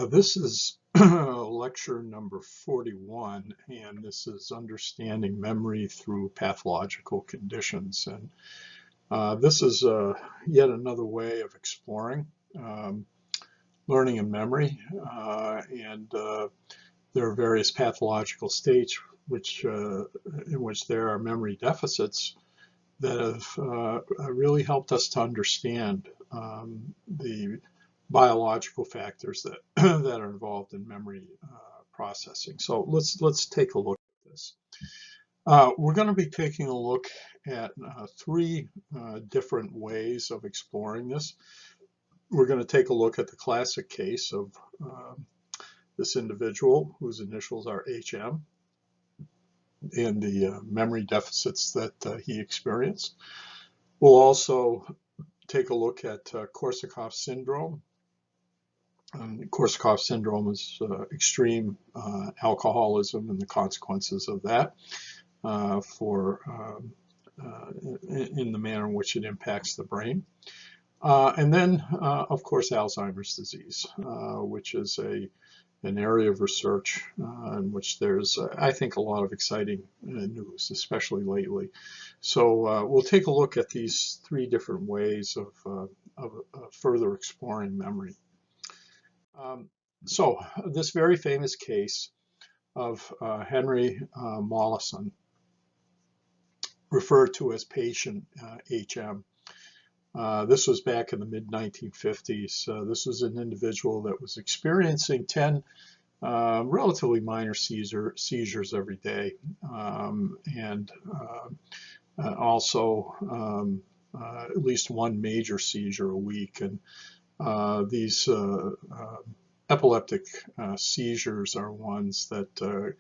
This is lecture number 41, and this is Understanding Memory Through Pathological Conditions. And this is yet another way of exploring um, learning and memory. There are various pathological states in which there are memory deficits that have really helped us to understand the biological factors that that are involved in memory processing. So let's take a look at this. We're going to be taking a look at three different ways of exploring this. We're going to take a look at the classic case of this individual whose initials are HM and the memory deficits that he experienced. We'll also take a look at Korsakoff syndrome. Korsakoff syndrome is extreme alcoholism and the consequences of that in the manner in which it impacts the brain. And then, of course, Alzheimer's disease, which is an area of research in which there's, I think, a lot of exciting news, especially lately. So we'll take a look at these three different ways of further exploring memory. So this very famous case of Henry Mollison, referred to as patient HM. This was back in the mid-1950s. This was an individual that was experiencing 10 relatively minor seizures every day, and also at least one major seizure a week. And these epileptic seizures are ones that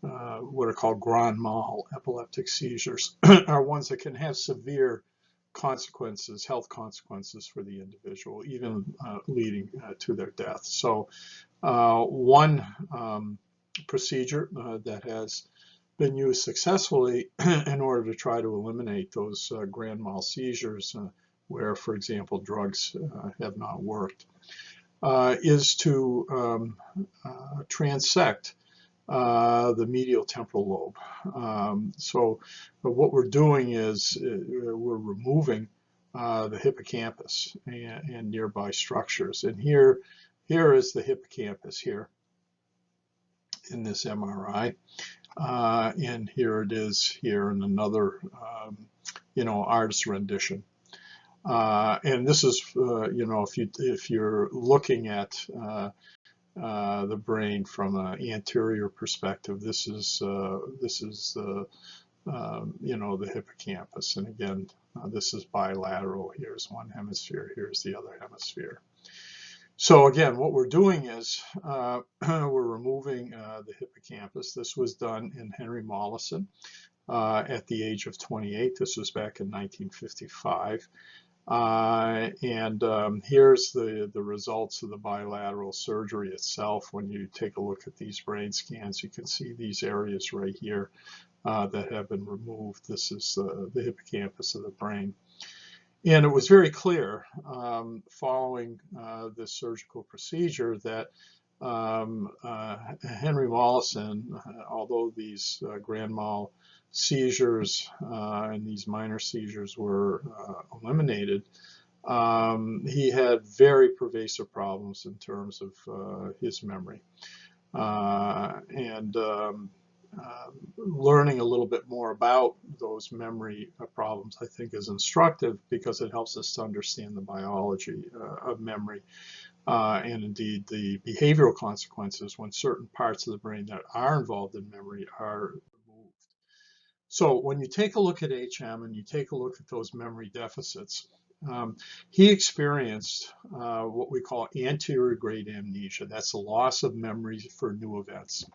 what are called grand mal epileptic seizures are ones that can have severe consequences, health consequences for the individual, even leading to their death. So one procedure that has been used successfully in order to try to eliminate those grand mal seizures where, for example, drugs have not worked, is to transect the medial temporal lobe. So what we're doing is we're removing the hippocampus and nearby structures. And here is the hippocampus here in this MRI. And here it is here in another, artist's rendition. And this is, if you're looking at the brain from an anterior perspective, this is the hippocampus. And again, this is bilateral. Here's one hemisphere. Here's the other hemisphere. So again, what we're doing is we're removing the hippocampus. This was done in Henry Mollison at the age of 28. This was back in 1955. Here's the results of the bilateral surgery itself. When you take a look at these brain scans, you can see these areas right here that have been removed. This is the hippocampus of the brain. And it was very clear following this surgical procedure that Henry Mollison, although these grand mal seizures and these minor seizures were eliminated, he had very pervasive problems in terms of his memory. Learning a little bit more about those memory problems, I think, is instructive because it helps us to understand the biology of memory and indeed the behavioral consequences when certain parts of the brain that are involved in memory are removed. So when you take a look at HM and you take a look at those memory deficits, he experienced what we call anterior grade amnesia. That's a loss of memory for new events.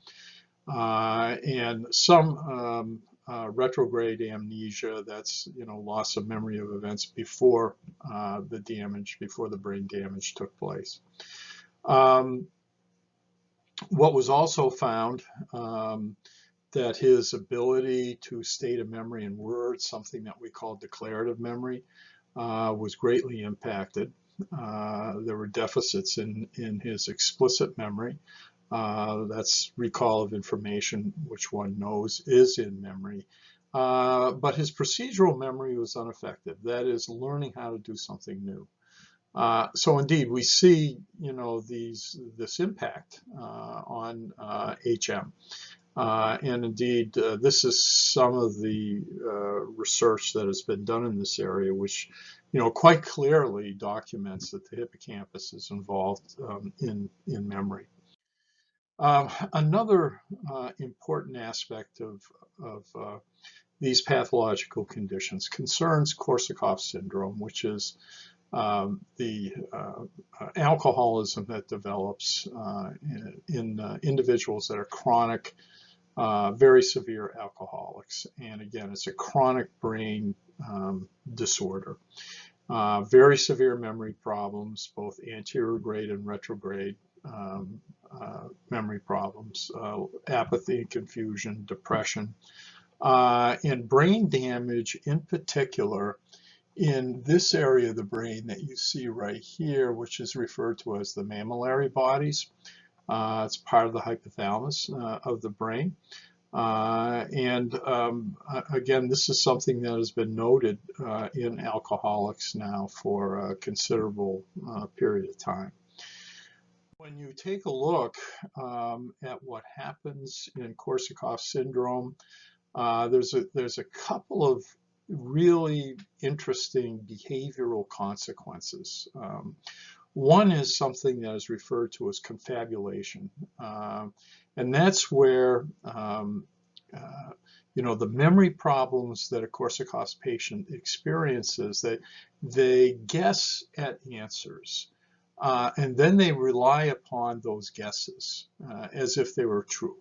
And some retrograde amnesia, that's loss of memory of events before before the brain damage took place. What was also found that his ability to state a memory in words, something that we call declarative memory, was greatly impacted. There were deficits in his explicit memory. That's recall of information, which one knows is in memory. But his procedural memory was unaffected. That is, learning how to do something new. So indeed, we see, this impact on HM. And indeed, this is some of the research that has been done in this area, which, quite clearly documents that the hippocampus is involved in memory. Another important aspect of these pathological conditions concerns Korsakoff syndrome, which is the alcoholism that develops in individuals that are chronic, very severe alcoholics. And again, it's a chronic brain disorder. Very severe memory problems, both anterograde and retrograde memory problems, apathy and confusion, depression, and brain damage in particular in this area of the brain that you see right here, which is referred to as the mammillary bodies. It's part of the hypothalamus of the brain. Again, this is something that has been noted in alcoholics now for a considerable period of time. When you take a look at what happens in Korsakoff syndrome, there's a couple of really interesting behavioral consequences. One is something that is referred to as confabulation, and that's where the memory problems that a Korsakoff's patient experiences, that they guess at answers, and then they rely upon those guesses as if they were true.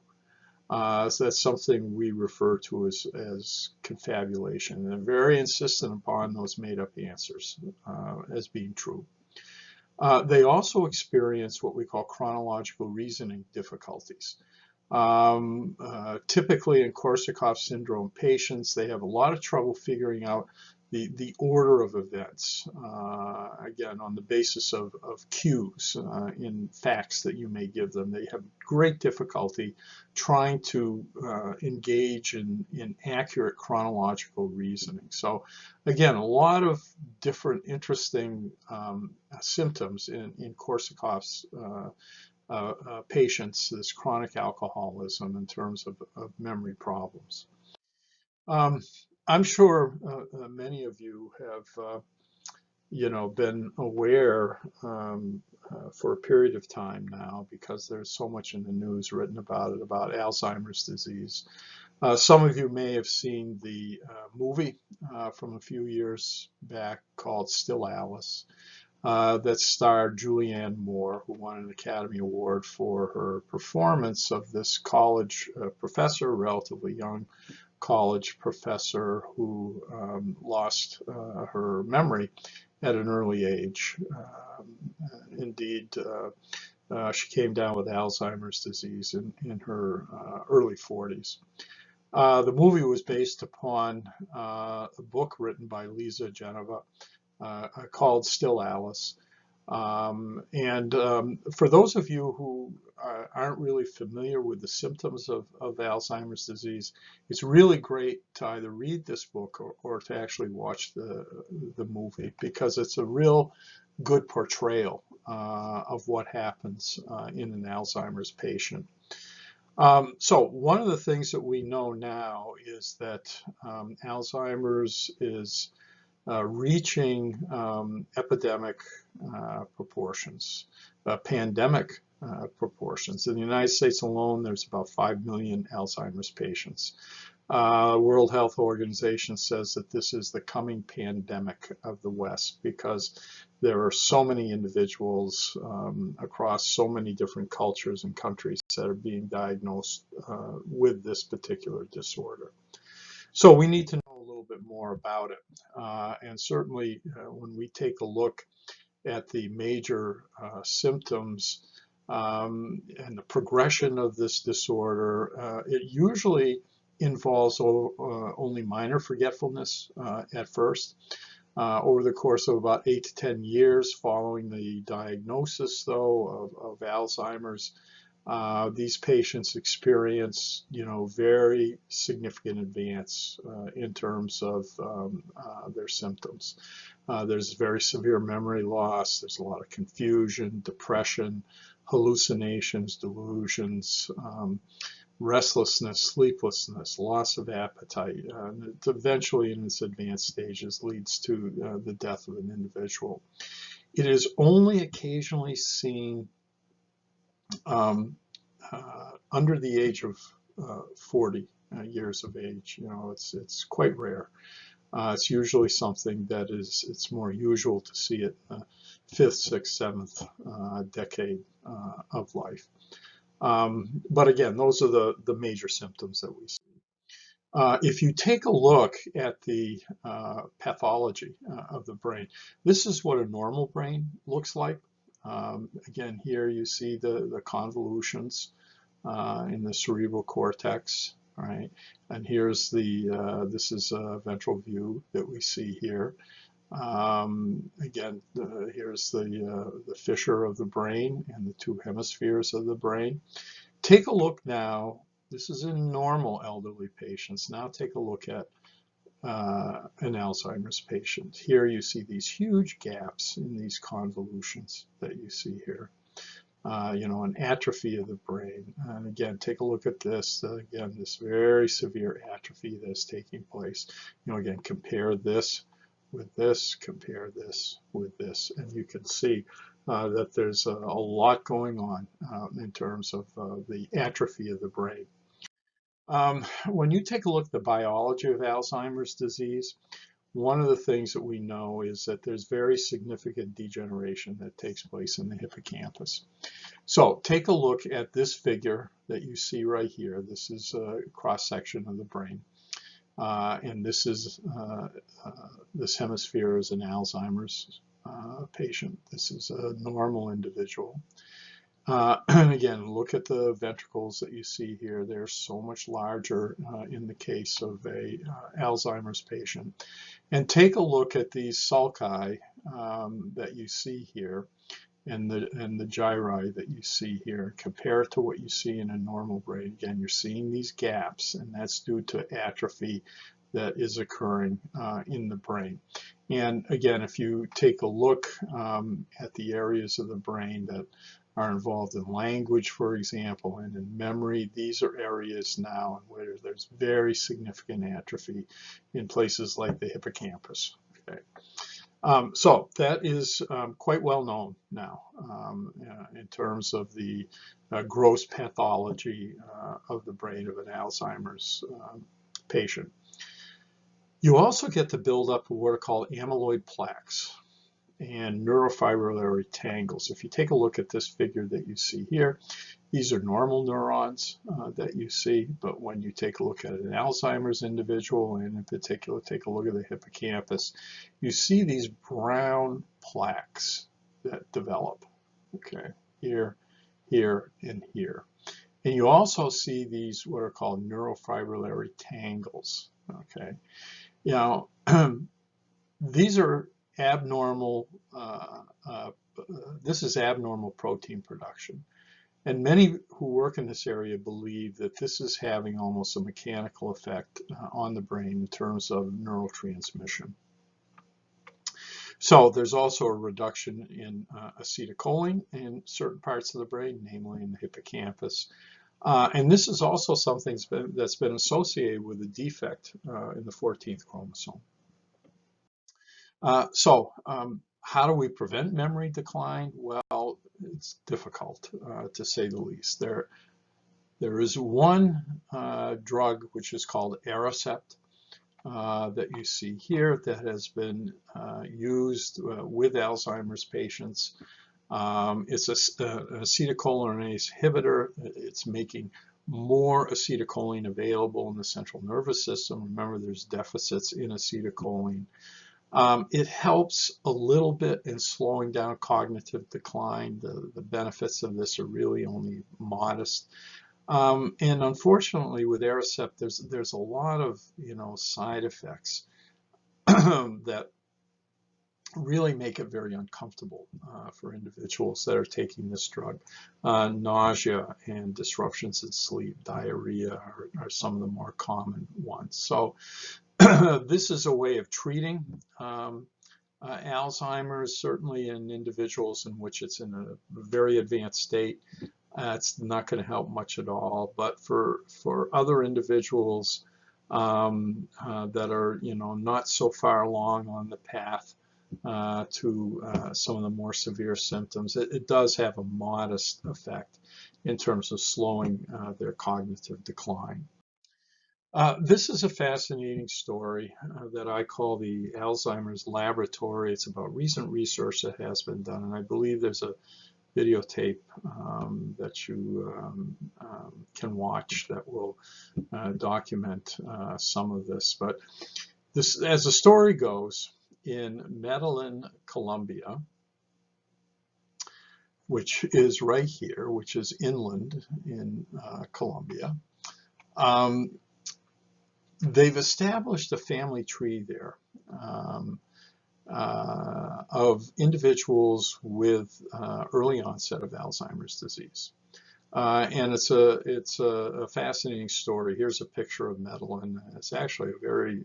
So that's something we refer to as confabulation. And they're very insistent upon those made-up answers as being true. They also experience what we call chronological reasoning difficulties. Typically in Korsakoff syndrome patients, they have a lot of trouble figuring out the order of events, again, on the basis of cues in facts that you may give them. They have great difficulty trying to engage in accurate chronological reasoning. So again, a lot of different interesting symptoms in Korsakoff's patients, this chronic alcoholism in terms of memory problems. I'm sure many of you have, been aware for a period of time now, because there's so much in the news written about it, about Alzheimer's disease. Some of you may have seen the movie from a few years back called Still Alice, that starred Julianne Moore, who won an Academy Award for her performance of this college professor, relatively young college professor who lost her memory at an early age. Indeed, she came down with Alzheimer's disease in her early 40s. The movie was based upon a book written by Lisa Genova called Still Alice. For those of you who aren't really familiar with the symptoms of Alzheimer's disease, it's really great to either read this book or to actually watch the movie, because it's a real good portrayal of what happens in an Alzheimer's patient. So one of the things that we know now is that Alzheimer's is reaching epidemic proportions, pandemic proportions. In the United States alone, there's about 5 million Alzheimer's patients. World Health Organization says that this is the coming pandemic of the West, because there are so many individuals across so many different cultures and countries that are being diagnosed with this particular disorder. So we need to know a little bit more about it. And certainly when we take a look at the major symptoms and the progression of this disorder, it usually involves only minor forgetfulness at first. Over the course of about 8 to 10 years following the diagnosis, though, of Alzheimer's, these patients experience, very significant advance in terms of their symptoms. There's very severe memory loss. There's a lot of confusion, depression, hallucinations, delusions, restlessness, sleeplessness, loss of appetite. It eventually, in its advanced stages, leads to the death of an individual. It is only occasionally seen under the age of 40 years of age. It's quite rare. It's usually something that it's more usual to see it in the 5th, 6th, 7th decade of life. But again, those are the major symptoms that we see. If you take a look at the pathology of the brain, this is what a normal brain looks like. Again, here you see the convolutions in the cerebral cortex, right? And here's this is a ventral view that we see here. Again, here's the fissure of the brain and the 2 hemispheres of the brain. Take a look now. This is in normal elderly patients. Now take a look at an Alzheimer's patient. Here you see these huge gaps in these convolutions that you see here. An atrophy of the brain. And again, take a look at this. Again, this very severe atrophy that's taking place. Again, compare this with this, compare this with this, and you can see that there's a lot going on in terms of the atrophy of the brain. When you take a look at the biology of Alzheimer's disease, one of the things that we know is that there's very significant degeneration that takes place in the hippocampus. So take a look at this figure that you see right here. This is a cross-section of the brain. And this is this hemisphere is an Alzheimer's patient. This is a normal individual. And again, look at the ventricles that you see here. They're so much larger in the case of a Alzheimer's patient. And take a look at these sulci that you see here and the gyri that you see here. Compare it to what you see in a normal brain. Again, you're seeing these gaps, and that's due to atrophy that is occurring in the brain. And again, if you take a look at the areas of the brain that are involved in language, for example, and in memory, these are areas now where there's very significant atrophy in places like the hippocampus. Okay. So that is quite well known now in terms of the gross pathology of the brain of an Alzheimer's patient. You also get to build up what are called amyloid plaques and neurofibrillary tangles. If you take a look at this figure that you see here, these are normal neurons that you see, but when you take a look at an Alzheimer's individual, and in particular take a look at the hippocampus, you see these brown plaques that develop, okay, here, here, and here. And you also see these what are called neurofibrillary tangles, okay. These are abnormal, this is abnormal protein production. And many who work in this area believe that this is having almost a mechanical effect on the brain in terms of neurotransmission. So there's also a reduction in acetylcholine in certain parts of the brain, namely in the hippocampus. And this is also something that's been associated with a defect in the 14th chromosome. How do we prevent memory decline? Well, it's difficult to say the least. There is one drug which is called Aricept that you see here that has been used with Alzheimer's patients. It's an acetylcholinesterase inhibitor. It's making more acetylcholine available in the central nervous system. Remember, there's deficits in acetylcholine. It helps a little bit in slowing down cognitive decline. The benefits of this are really only modest. And unfortunately, with Aricept, there's a lot of side effects that really make it very uncomfortable for individuals that are taking this drug. Nausea and disruptions in sleep, diarrhea are some of the more common ones. So this is a way of treating Alzheimer's, certainly in individuals in which it's in a very advanced state. It's not going to help much at all. But for other individuals that are, not so far along on the path to some of the more severe symptoms, it does have a modest effect in terms of slowing their cognitive decline. This is a fascinating story that I call the Alzheimer's Laboratory. It's about recent research that has been done, and I believe there's a videotape that you can watch that will document some of this. But this, as the story goes, in Medellin, Colombia, which is right here, which is inland in Colombia, they've established a family tree there of individuals with early onset of Alzheimer's disease. And it's a fascinating story. Here's a picture of Medellin. It's actually a very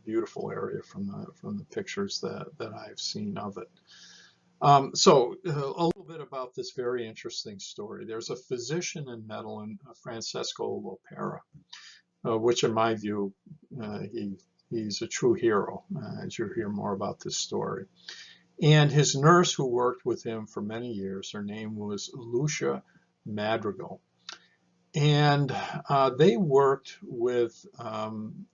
beautiful area from the pictures that I've seen of it. So a little bit about this very interesting story. There's a physician in Medellin, Francesco Lopera, which in my view, he's a true hero, as you'll hear more about this story. And his nurse who worked with him for many years, her name was Lucia Madrigal. And they worked with an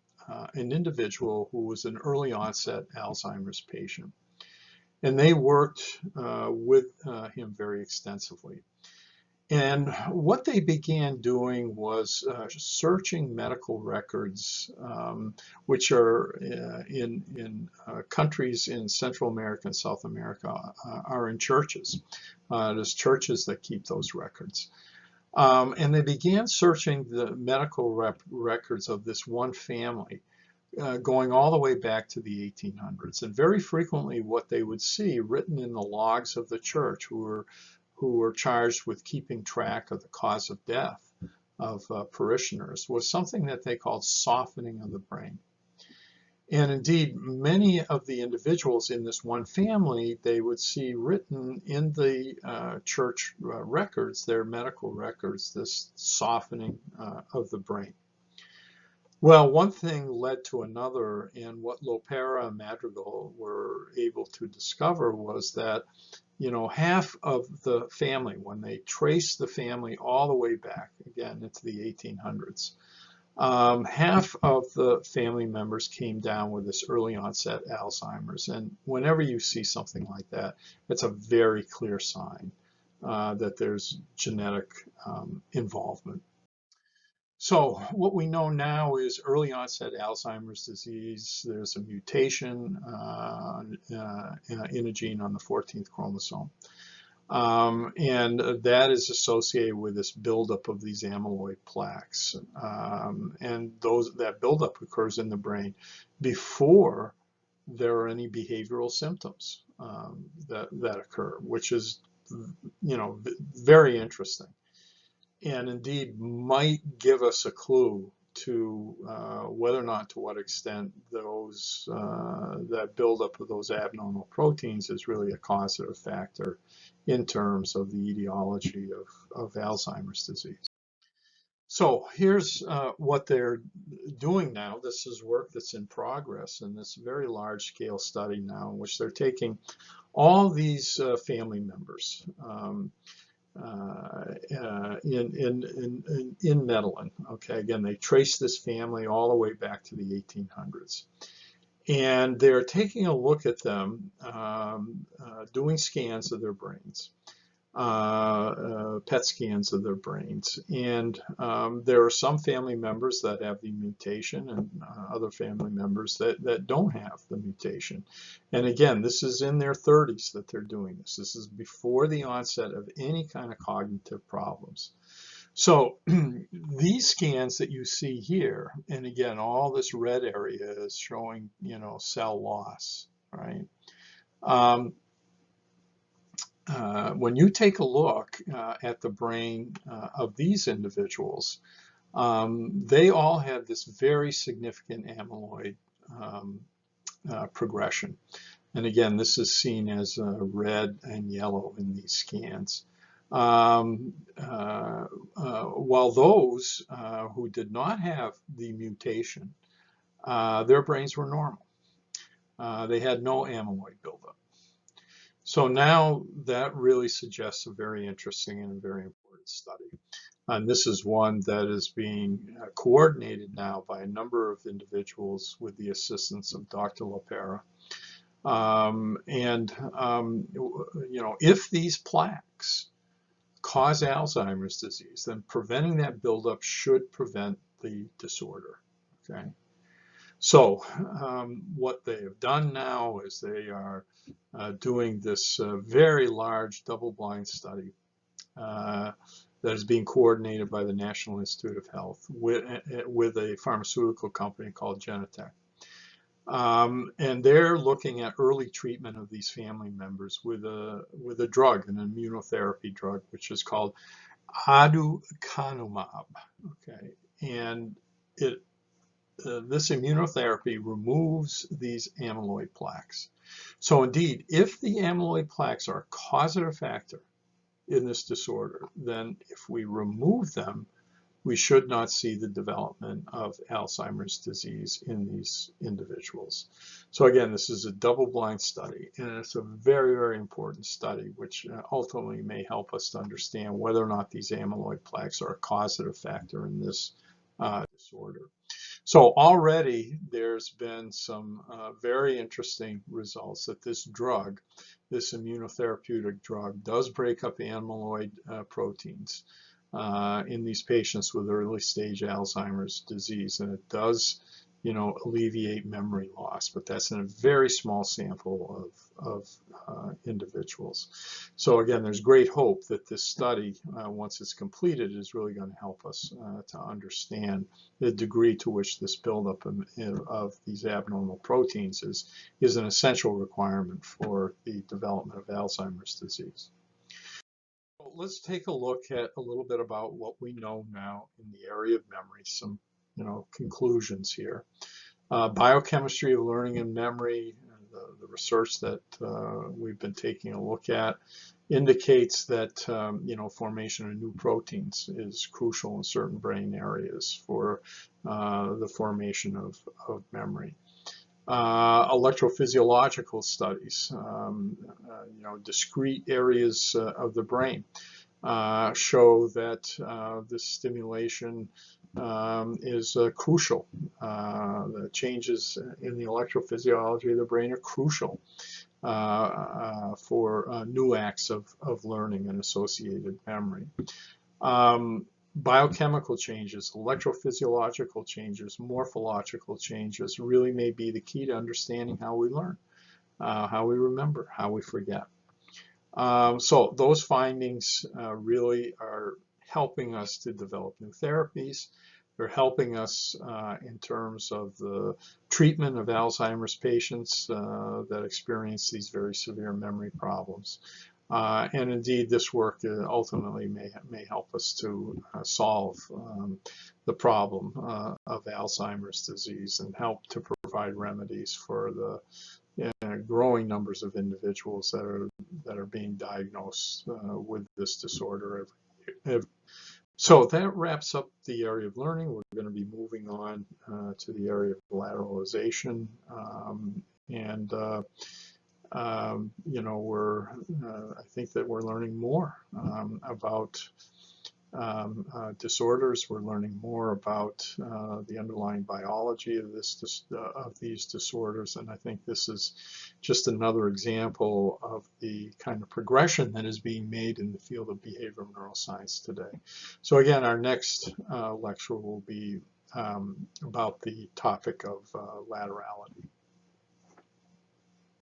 individual who was an early onset Alzheimer's patient. And they worked with him very extensively. And what they began doing was searching medical records, which are in countries in Central America and South America, are in churches. There's churches that keep those records. And they began searching the medical records of this one family, going all the way back to the 1800s. And very frequently what they would see written in the logs of the church, who were charged with keeping track of the cause of death of parishioners, was something that they called softening of the brain. And indeed, many of the individuals in this one family, they would see written in the church records, their medical records, this softening of the brain. Well, one thing led to another, and what Lopera and Madrigal were able to discover was that, half of the family, when they traced the family all the way back, again, into the 1800s, half of the family members came down with this early onset Alzheimer's. And whenever you see something like that, it's a very clear sign that there's genetic involvement. So what we know now is early onset Alzheimer's disease. There's a mutation in a gene on the 14th chromosome. And that is associated with this buildup of these amyloid plaques. And that buildup occurs in the brain before there are any behavioral symptoms that occur, which is, very interesting. And indeed might give us a clue to whether or not, to what extent that buildup of those abnormal proteins is really a causative factor in terms of the etiology of Alzheimer's disease. So here's what they're doing now. This is work that's in progress in this very large scale study now, in which they're taking all these family members in Medellin. Okay, again, they trace this family all the way back to the 1800s. And they're taking a look at them, doing scans of their brains, PET scans of their brains. And there are some family members that have the mutation and other family members that don't have the mutation. And again, this is in their 30s that they're doing this. This is before the onset of any kind of cognitive problems. So these scans that you see here, and again, all this red area is showing, cell loss, right? Um, when you take a look at the brain of these individuals, they all have this very significant amyloid um, progression. And again, this is seen as red and yellow in these scans. While those who did not have the mutation, their brains were normal. They had no amyloid buildup. So now that really suggests a very interesting and a very important study. And this is one that is being coordinated now by a number of individuals with the assistance of Dr. LaPera. If these plaques cause Alzheimer's disease, then preventing that buildup should prevent the disorder. Okay. So what they have done now is they are doing this very large double-blind study that is being coordinated by the National Institute of Health with a pharmaceutical company called Genentech. And they're looking at early treatment of these family members with a drug, an immunotherapy drug, which is called Aducanumab. Okay, and this immunotherapy removes these amyloid plaques. So indeed, if the amyloid plaques are a causative factor in this disorder, then if we remove them, we should not see the development of Alzheimer's disease in these individuals. So again, this is a double-blind study, and it's a very, very important study, which ultimately may help us to understand whether or not these amyloid plaques are a causative factor in this disorder. So already there's been some very interesting results that this drug, this immunotherapeutic drug, does break up amyloid proteins in these patients with early stage Alzheimer's disease, and it does, alleviate memory loss, but that's in a very small sample of individuals. So again, there's great hope that this study, once it's completed, is really going to help us to understand the degree to which this buildup of these abnormal proteins is an essential requirement for the development of Alzheimer's disease. Let's take a look at a little bit about what we know now in the area of memory, some conclusions here. Biochemistry of learning and memory, the research that we've been taking a look at indicates that formation of new proteins is crucial in certain brain areas for the formation of memory. Electrophysiological studies, discrete areas of the brain show that this stimulation is crucial. The changes in the electrophysiology of the brain are crucial for new acts of learning and associated memory. Biochemical changes, electrophysiological changes, morphological changes really may be the key to understanding how we learn, how we remember, how we forget. So those findings really are helping us to develop new therapies. They're helping us in terms of the treatment of Alzheimer's patients that experience these very severe memory problems. And indeed, this work ultimately may help us to solve the problem of Alzheimer's disease and help to provide remedies for the growing numbers of individuals that are being diagnosed with this disorder every. So that wraps up the area of learning. We're going to be moving on to the area of lateralization, I think that we're learning more about disorders. We're learning more about the underlying biology of these disorders, and I think this is just another example of the kind of progression that is being made in the field of behavioral neuroscience today. So again, our next lecture will be about the topic of laterality.